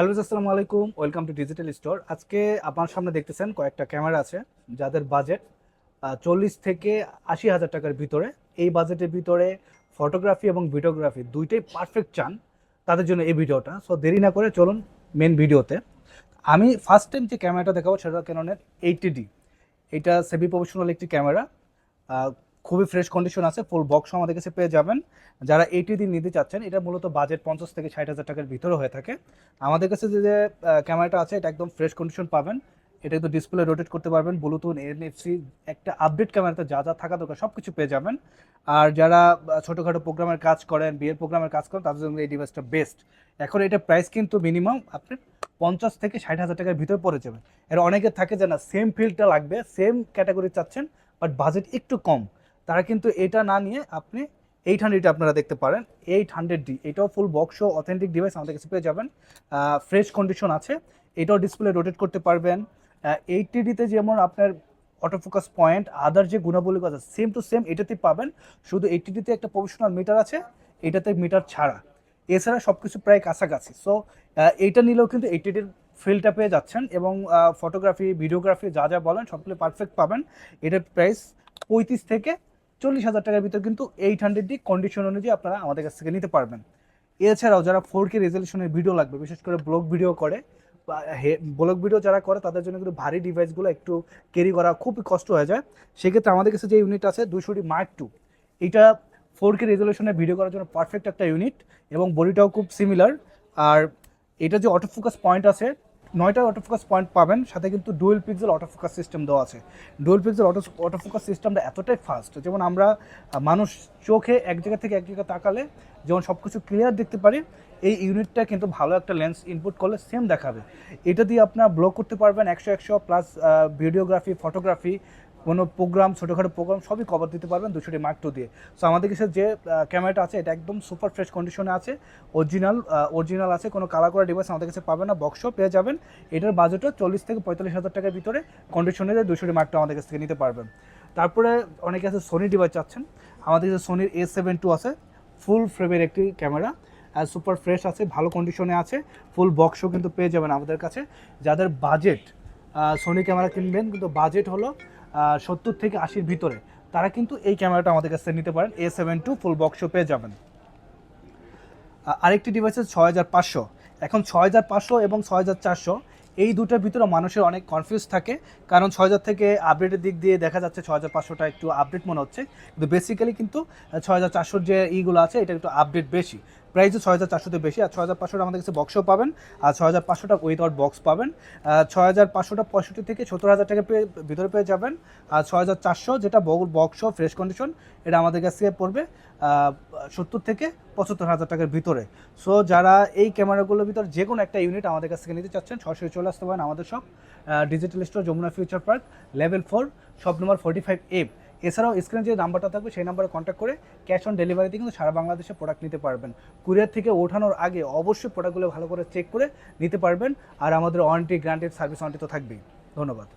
Hello, আসসালামু আলাইকুম। Welcome to digital store. আজকে আপনার সামনে দেখতেছেন কয়েকটা ক্যামেরা আছে যাদের বাজেট 40 থেকে 80 হাজার টাকার ভিতরে। এই বাজেটের ভিতরে ফটোগ্রাফি এবং ভিডিওগ্রাফি দুইটাই পারফেক্ট চান, তাদের জন্য এই ভিডিওটা। সো দেরি না করে চলুন মেন ভিডিওতে। আমি ফার্স্ট টাইম যে ক্যামেরাটা দেখাবো সেটা ক্যাননের 80D। এটা সেমি প্রফেশনাল একটি ক্যামেরা, খুবই ফ্রেশ কন্ডিশন আছে, ফুল বক্স আমাদের কাছে পেয়ে যাবেন। যারা 80D নিতে চাচ্ছেন, এটা মূলত বাজেট 50 থেকে 60 হাজার টাকার ভিতরে হয়ে থাকে। আমাদের কাছে যে যে ক্যামেরাটা আছে এটা একদম ফ্রেশ কন্ডিশন পাবেন। এটা কিন্তু ডিসপ্লে রোটেট করতে পারবেন, ব্লুটুথ, এনএফসি, একটা আপডেট ক্যামেরাতে যা যা থাকা দরকার সব কিছু পেয়ে যাবেন। আর যারা ছোটোখাটো প্রোগ্রামের কাজ করেন, বিয়ের প্রোগ্রামের কাজ করেন, তাদের জন্য এই ডিভাইসটা বেস্ট। এখন এটা প্রাইস কিন্তু মিনিমাম আপনি 50 থেকে 60 হাজার টাকার ভিতরে পড়ে যাবে। এর অনেকের থাকে যে না সেম ফিল্ডটা লাগবে, সেম ক্যাটাগরি চাচ্ছেন বাট বাজেট একটু কম, তারা কিন্তু এটা না নিয়ে আপনি 800 আপনারা দেখতে পারেন। 800D এটাও ফুল বক্স অথেন্টিক ডিভাইস আমাদের কাছে পেয়ে যাবেন, ফ্রেশ কন্ডিশন আছে। এটাও ডিসপ্লে রোটেট করতে পারবেন। 80Dতে যেমন আপনার অটোফোকাস পয়েন্ট, আদার যে গুণাবলীগুলো আছে সেম টু সেম এটাতেই পাবেন। শুধু 80Dতে একটা প্রফেশনাল মিটার আছে, এটাতে মিটার ছাড়া, এছাড়া সব কিছু প্রায় কাছাকাছি। সো এইটা নিলেও কিন্তু 80Dর ফিলটা পেয়ে যাচ্ছেন এবং ফটোগ্রাফি, ভিডিওগ্রাফি যা যা বলেন সবগুলো পারফেক্ট পাবেন। এটার প্রাইস 35 থেকে 40 হাজার টাকার ভিতর, কিন্তু 800D কন্ডিশন অনুযায়ী আপনারা আমাদের কাছ থেকে নিতে পারবেন। এছাড়াও যারা 4K রেজলিউশনের ভিডিও লাগবে, বিশেষ করে ব্লগ ভিডিও করে, ব্লগ ভিডিও যারা করে তাদের জন্য কিন্তু ভারী ডিভাইসগুলো একটু ক্যারি করা খুবই কষ্ট হয়ে যায়। সেক্ষেত্রে আমাদের কাছে যে ইউনিট আছে 200D Mark II, এটা 4K রেজলিউশনে ভিডিও করার জন্য পারফেক্ট একটা ইউনিট এবং বডিটাও খুব সিমিলার। আর এটা যে অটোফোকাস পয়েন্ট আছে, 9টা অটোফোকাস পয়েন্ট পাবেন, সাথে কিন্তু ডুয়েল পিক্সেল অটোফোকাস সিস্টেম দেওয়া আছে। ডুয়েল পিক্সেল অটোফোকাস সিস্টেমটা এতটাই ফাস্ট, যেমন আমরা মানুষ চোখে এক জায়গা থেকে এক জায়গা তাকালে যেমন সব কিছু ক্লিয়ার দেখতে পারি, এই ইউনিটটা কিন্তু ভালো একটা লেন্স ইনপুট করলে সেম দেখাবে। এটা দিয়ে আপনার ব্লগ করতে পারবেন 100 প্লাস, ভিডিওগ্রাফি, ফটোগ্রাফি, কোনো প্রোগ্রাম, ছোটোখাটো প্রোগ্রাম সবই কভার দিতে পারবেন 200D Mark II দিয়ে। সো আমাদের কাছে যে ক্যামেরাটা আছে এটা একদম সুপার ফ্রেশ কন্ডিশনে আছে, অরিজিনাল আছে, কোনো কালার করা ডিভাইস আমাদের কাছে পাবেন না, বক্সও পেয়ে যাবেন। এটার বাজেটও 40 থেকে 45 হাজার টাকার ভিতরে কন্ডিশনে 200D Mark II আমাদের কাছ থেকে নিতে পারবেন। তারপরে অনেকে আছে সোনি ডিভাইস চাচ্ছেন, আমাদের কাছে সোনির A7 II আছে, ফুল ফ্রেমের একটি ক্যামেরা, সুপার ফ্রেশ আছে, ভালো কন্ডিশনে আছে, ফুল বক্সও কিন্তু পেয়ে যাবেন আমাদের কাছে। যাদের বাজেট সোনি ক্যামেরা কিনবেন কিন্তু বাজেট হলো 70 থেকে 80-র ভিতরে, তারা কিন্তু এই ক্যামেরাটা আমাদের কাছে নিতে পারেন। A7 II ফুল বক্সও পেয়ে যাবেন। আরেকটি ডিভাইস আছে 6500। এখন 6500 এবং 6400 এই দুটার ভিতরে মানুষের অনেক কনফিউজ থাকে, কারণ 6000 থেকে আপডেটের দিক দিয়ে দেখা যাচ্ছে 6500টা একটু আপডেট মনে হচ্ছে, কিন্তু বেসিক্যালি কিন্তু 6400 যে ইগুলো আছে এটা একটু আপডেট বেশি, প্রাইসও 6400তে বেশি। আর 6500টা আমাদের কাছে বক্সও পাবেন, আর 6500টা উইদাউট বক্স পাবেন। 6500টা 65 থেকে 70 হাজার টাকার ভিতরে পেয়ে যাবেন। আর 6400 যেটা বক্সও ফ্রেশ কন্ডিশন, এটা আমাদের কাছে পড়বে 70 থেকে 75 হাজার টাকার ভিতরে। সো যারা এই ক্যামেরাগুলোর ভিতর যে কোনো একটা ইউনিট আমাদের কাছ থেকে নিতে চাচ্ছেন, সরাসরি চলে আসতে পারেন আমাদের সব digital store, Jamuna future park, level 4, shop number 45A। এছাড়াও স্ক্রিনে যে নাম্বারটা থাকবে সেই নাম্বারে কন্ট্যাক্ট করে ক্যাশ অন ডেলিভারিতে কিন্তু সারা বাংলাদেশে প্রোডাক্ট নিতে পারবেন। কুরিয়ার থেকে ওঠানোর আগে অবশ্যই প্রোডাক্টগুলো ভালো করে চেক করে নিতে পারবেন। আর আমাদের ওয়ারেন্টি, গ্যারান্টি, সার্ভিস ওয়ারেন্টি তো থাকবেই। ধন্যবাদ।